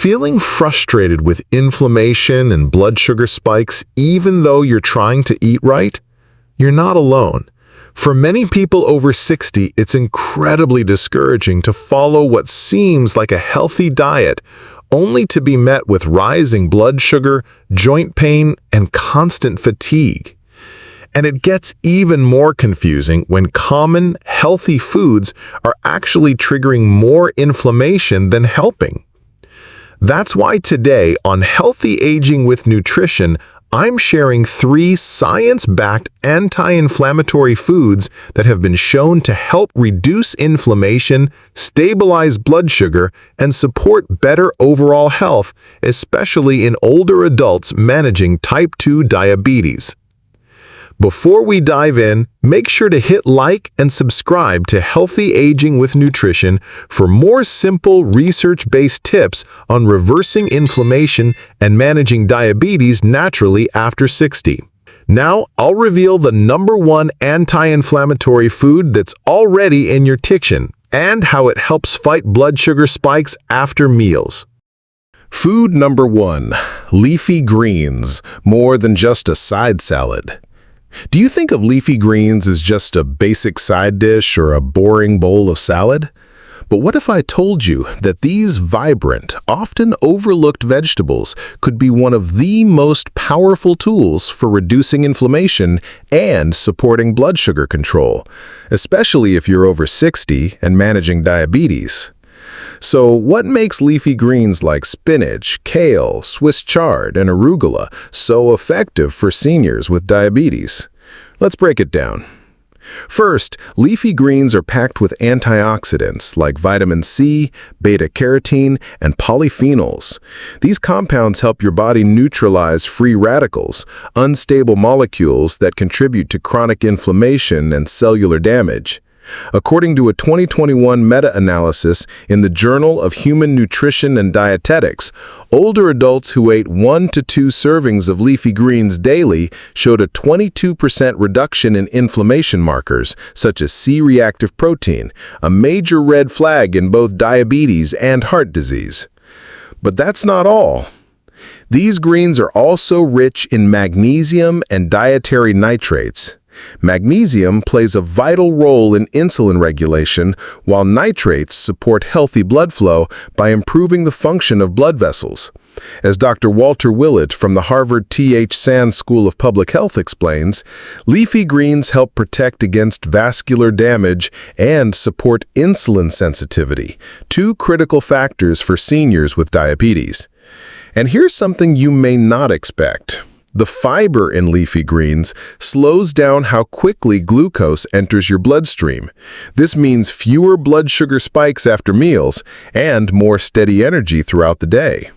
Feeling frustrated with inflammation and blood sugar spikes even though you're trying to eat right? You're not alone. For many people over 60, it's incredibly discouraging to follow what seems like a healthy diet, only to be met with rising blood sugar, joint pain, and constant fatigue. And it gets even more confusing when common, healthy foods are actually triggering more inflammation than helping. That's why today on Healthy Aging with Nutrition, I'm sharing 3 science-backed anti-inflammatory foods that have been shown to help reduce inflammation, stabilize blood sugar, and support better overall health, especially in older adults managing type 2 diabetes. Before we dive in, make sure to hit like and subscribe to Healthy Aging with Nutrition for more simple research-based tips on reversing inflammation and managing diabetes naturally after 60. Now, I'll reveal the #1 anti-inflammatory food that's already in your kitchen and how it helps fight blood sugar spikes after meals. Food number 1, leafy greens, more than just a side salad. Do you think of leafy greens as just a basic side dish or a boring bowl of salad? But what if I told you that these vibrant, often overlooked vegetables could be one of the most powerful tools for reducing inflammation and supporting blood sugar control, especially if you're over 60 and managing diabetes? So what makes leafy greens like spinach, kale, Swiss chard, and arugula so effective for seniors with diabetes? Let's break it down. First, leafy greens are packed with antioxidants like vitamin C, beta-carotene, and polyphenols. These compounds help your body neutralize free radicals, unstable molecules that contribute to chronic inflammation and cellular damage. According to a 2021 meta-analysis in the Journal of Human Nutrition and Dietetics, older adults who ate 1 to 2 servings of leafy greens daily showed a 22% reduction in inflammation markers, such as C-reactive protein, a major red flag in both diabetes and heart disease. But that's not all. These greens are also rich in magnesium and dietary nitrates. Magnesium plays a vital role in insulin regulation, while nitrates support healthy blood flow by improving the function of blood vessels. As Dr. Walter Willett from the Harvard T.H. Sands School of Public Health explains, leafy greens help protect against vascular damage and support insulin sensitivity, 2 critical factors for seniors with diabetes. And here's something you may not expect. The fiber in leafy greens slows down how quickly glucose enters your bloodstream. This means fewer blood sugar spikes after meals and more steady energy throughout the day.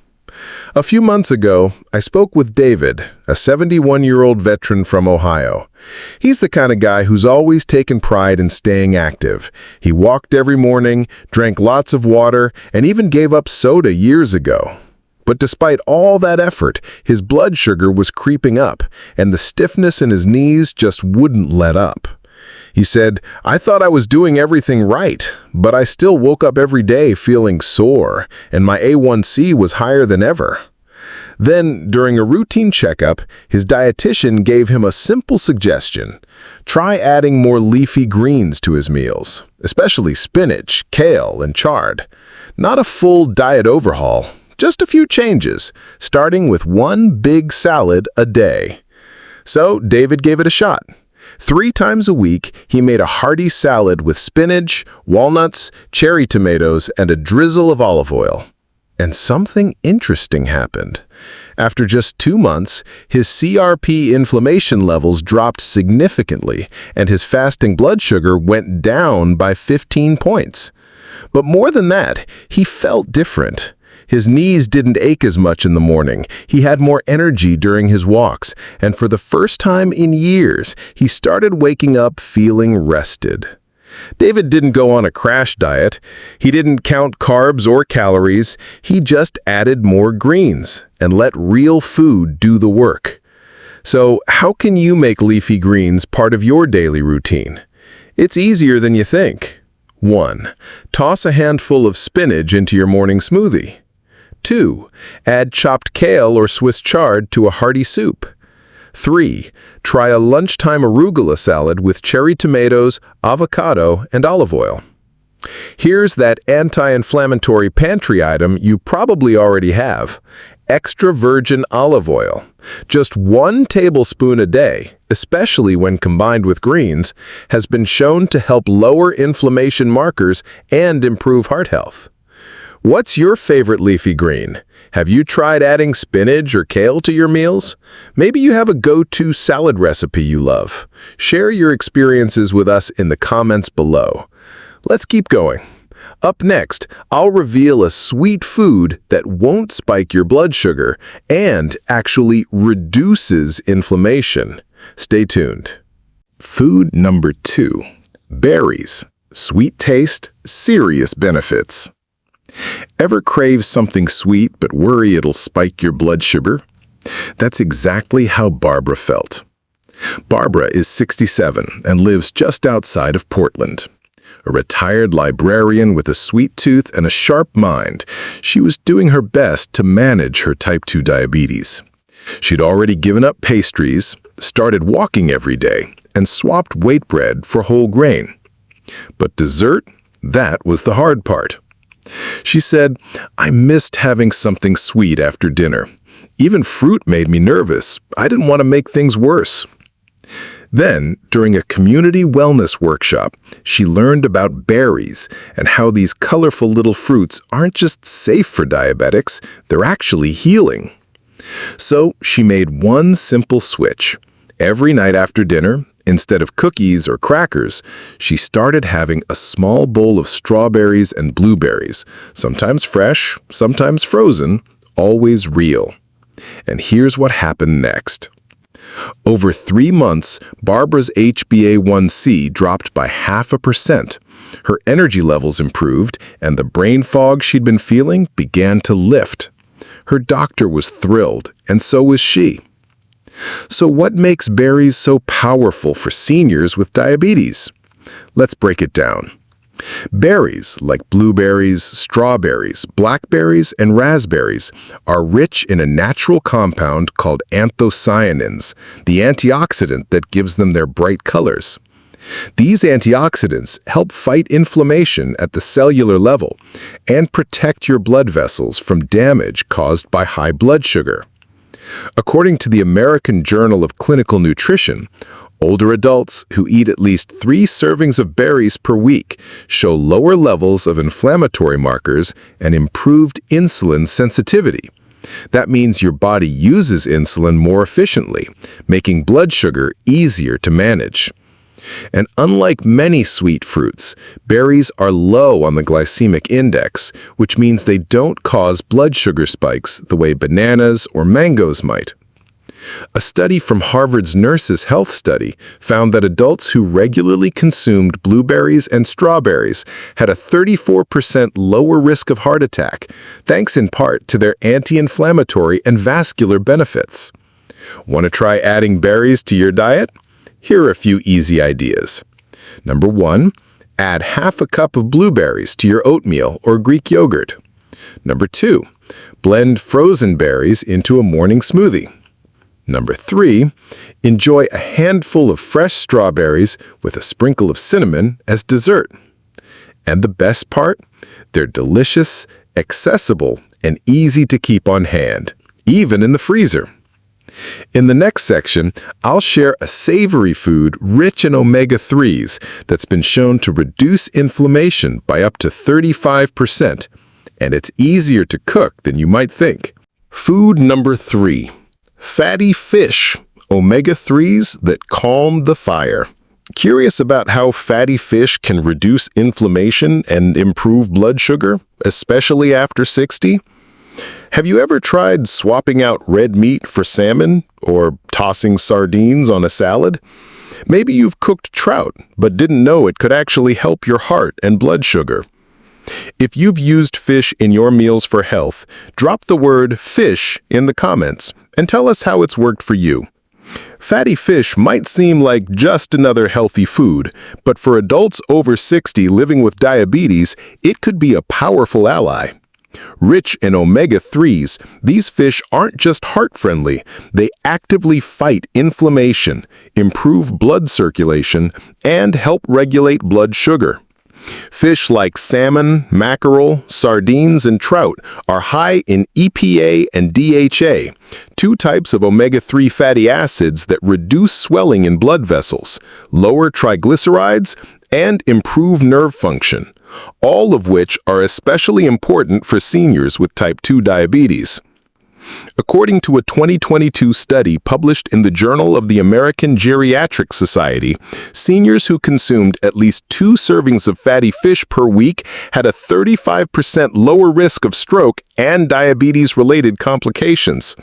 A few months ago, I spoke with David, a 71-year-old veteran from Ohio. He's the kind of guy who's always taken pride in staying active. He walked every morning, drank lots of water, and even gave up soda years ago. But despite all that effort, his blood sugar was creeping up, and the stiffness in his knees just wouldn't let up. He said, "I thought I was doing everything right, but I still woke up every day feeling sore, and my A1C was higher than ever." Then, during a routine checkup, his dietitian gave him a simple suggestion. Try adding more leafy greens to his meals, especially spinach, kale, and chard. Not a full diet overhaul. Just a few changes, starting with 1 big salad a day. So David gave it a shot. 3 times a week, he made a hearty salad with spinach, walnuts, cherry tomatoes, and a drizzle of olive oil. And something interesting happened. After just 2 months, his CRP inflammation levels dropped significantly, and his fasting blood sugar went down by 15 points. But more than that, he felt different. His knees didn't ache as much in the morning. He had more energy during his walks, and for the first time in years, he started waking up feeling rested. David didn't go on a crash diet. He didn't count carbs or calories. He just added more greens and let real food do the work. So, how can you make leafy greens part of your daily routine? It's easier than you think. 1. Toss a handful of spinach into your morning smoothie. 2. Add chopped kale or Swiss chard to a hearty soup. 3. Try a lunchtime arugula salad with cherry tomatoes, avocado, and olive oil. Here's that anti-inflammatory pantry item you probably already have: extra virgin olive oil. Just 1 tablespoon a day, especially when combined with greens, has been shown to help lower inflammation markers and improve heart health. What's your favorite leafy green? Have you tried adding spinach or kale to your meals? Maybe you have a go-to salad recipe you love. Share your experiences with us in the comments below. Let's keep going. Up next, I'll reveal a sweet food that won't spike your blood sugar and actually reduces inflammation. Stay tuned. Food number 2. Berries. Sweet taste, serious benefits. Ever crave something sweet but worry it'll spike your blood sugar? That's exactly how Barbara felt. Barbara is 67 and lives just outside of Portland. A retired librarian with a sweet tooth and a sharp mind, she was doing her best to manage her type 2 diabetes. She'd already given up pastries, started walking every day, and swapped white bread for whole grain. But dessert? That was the hard part. She said, "I missed having something sweet after dinner. Even fruit made me nervous. I didn't want to make things worse." Then, during a community wellness workshop, she learned about berries and how these colorful little fruits aren't just safe for diabetics, they're actually healing. So she made one simple switch. Every night after dinner, instead of cookies or crackers, she started having a small bowl of strawberries and blueberries, sometimes fresh, sometimes frozen, always real. And here's what happened next. Over 3 months, Barbara's HbA1c dropped by 0.5%. Her energy levels improved, and the brain fog she'd been feeling began to lift. Her doctor was thrilled, and so was she. So what makes berries so powerful for seniors with diabetes? Let's break it down. Berries like blueberries, strawberries, blackberries, and raspberries are rich in a natural compound called anthocyanins, the antioxidant that gives them their bright colors. These antioxidants help fight inflammation at the cellular level and protect your blood vessels from damage caused by high blood sugar. According to the American Journal of Clinical Nutrition, older adults who eat at least 3 servings of berries per week show lower levels of inflammatory markers and improved insulin sensitivity. That means your body uses insulin more efficiently, making blood sugar easier to manage. And unlike many sweet fruits, berries are low on the glycemic index, which means they don't cause blood sugar spikes the way bananas or mangoes might. A study from Harvard's Nurses' Health Study found that adults who regularly consumed blueberries and strawberries had a 34% lower risk of heart attack, thanks in part to their anti-inflammatory and vascular benefits. Want to try adding berries to your diet? Here are a few easy ideas. Number 1, add 1/2 cup of blueberries to your oatmeal or Greek yogurt. Number 2, blend frozen berries into a morning smoothie. Number 3, enjoy a handful of fresh strawberries with a sprinkle of cinnamon as dessert. And the best part? They're delicious, accessible, and easy to keep on hand, even in the freezer. In the next section, I'll share a savory food rich in omega-3s that's been shown to reduce inflammation by up to 35%, and it's easier to cook than you might think. Food number 3. Fatty fish, omega-3s that calm the fire. Curious about how fatty fish can reduce inflammation and improve blood sugar, especially after 60? Have you ever tried swapping out red meat for salmon or tossing sardines on a salad? Maybe you've cooked trout but didn't know it could actually help your heart and blood sugar. If you've used fish in your meals for health, drop the word fish in the comments and tell us how it's worked for you. Fatty fish might seem like just another healthy food, but for adults over 60 living with diabetes, it could be a powerful ally. Rich in omega-3s, these fish aren't just heart-friendly, they actively fight inflammation, improve blood circulation, and help regulate blood sugar. Fish like salmon, mackerel, sardines, and trout are high in EPA and DHA, two types of omega-3 fatty acids that reduce swelling in blood vessels, lower triglycerides, and improve nerve function, all of which are especially important for seniors with type 2 diabetes. According to a 2022 study published in the Journal of the American Geriatric Society, seniors who consumed at least 2 servings of fatty fish per week had a 35% lower risk of stroke and diabetes-related complications.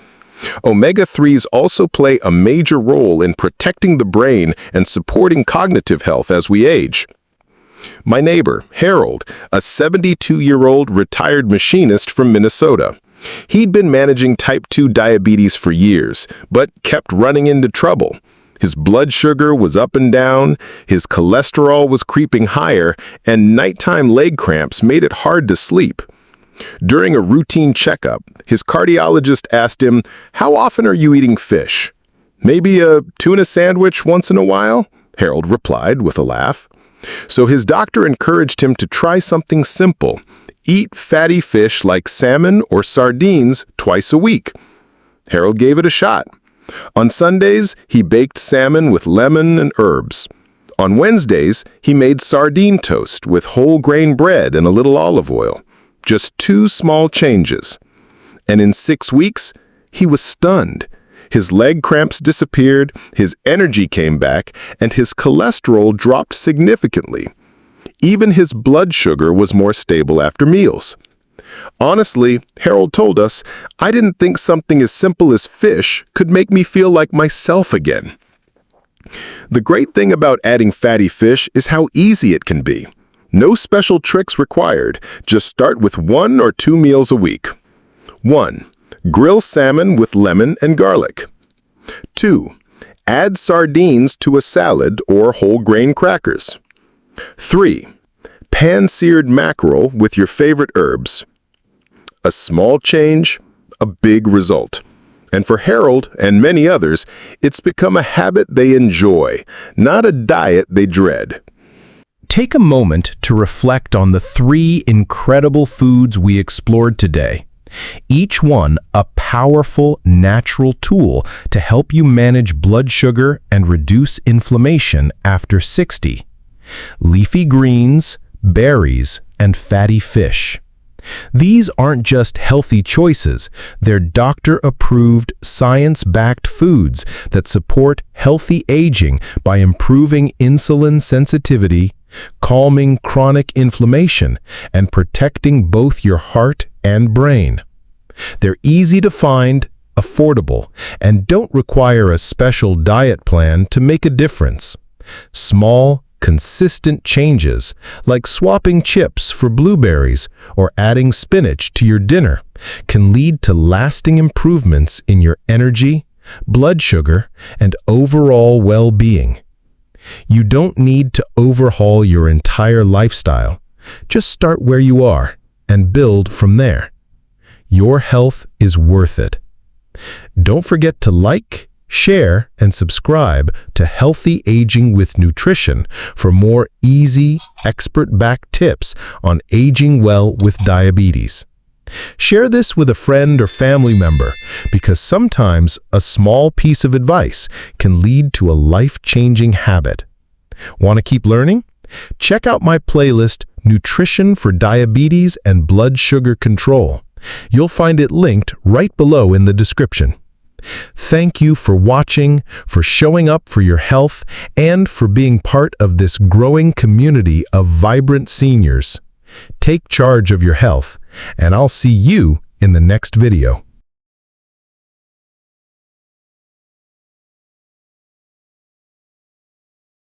Omega-3s also play a major role in protecting the brain and supporting cognitive health as we age. My neighbor, Harold, a 72-year-old retired machinist from Minnesota. He'd been managing type 2 diabetes for years, but kept running into trouble. His blood sugar was up and down, his cholesterol was creeping higher, and nighttime leg cramps made it hard to sleep. During a routine checkup, his cardiologist asked him, "How often are you eating fish?" "Maybe a tuna sandwich once in a while," Harold replied with a laugh. So his doctor encouraged him to try something simple. Eat fatty fish like salmon or sardines twice a week. Harold gave it a shot. On Sundays, he baked salmon with lemon and herbs. On Wednesdays, he made sardine toast with whole grain bread and a little olive oil. Just 2 small changes. And in 6 weeks, he was stunned. His leg cramps disappeared, his energy came back, and his cholesterol dropped significantly. Even his blood sugar was more stable after meals. Honestly, Harold told us, I didn't think something as simple as fish could make me feel like myself again. The great thing about adding fatty fish is how easy it can be. No special tricks required, just start with 1 or 2 meals a week. 1. Grill salmon with lemon and garlic. 2. Add sardines to a salad or whole grain crackers. 3. Pan-seared mackerel with your favorite herbs. A small change, a big result. And for Harold and many others, it's become a habit they enjoy, not a diet they dread. Take a moment to reflect on the 3 incredible foods we explored today. Each one a powerful, natural tool to help you manage blood sugar and reduce inflammation after 60. Leafy greens, berries, and fatty fish. These aren't just healthy choices, they're doctor-approved, science-backed foods that support healthy aging by improving insulin sensitivity, calming chronic inflammation, and protecting both your heart and brain. They're easy to find, affordable, and don't require a special diet plan to make a difference. Small, consistent changes, like swapping chips for blueberries or adding spinach to your dinner, can lead to lasting improvements in your energy, blood sugar, and overall well-being. You don't need to overhaul your entire lifestyle. Just start where you are and build from there. Your health is worth it. Don't forget to like, share, and subscribe to Healthy Aging with Nutrition for more easy, expert-backed tips on aging well with diabetes. Share this with a friend or family member because sometimes a small piece of advice can lead to a life-changing habit. Want to keep learning? Check out my playlist, Nutrition for Diabetes and Blood Sugar Control. You'll find it linked right below in the description. Thank you for watching, for showing up for your health, and for being part of this growing community of vibrant seniors. Take charge of your health, and I'll see you in the next video.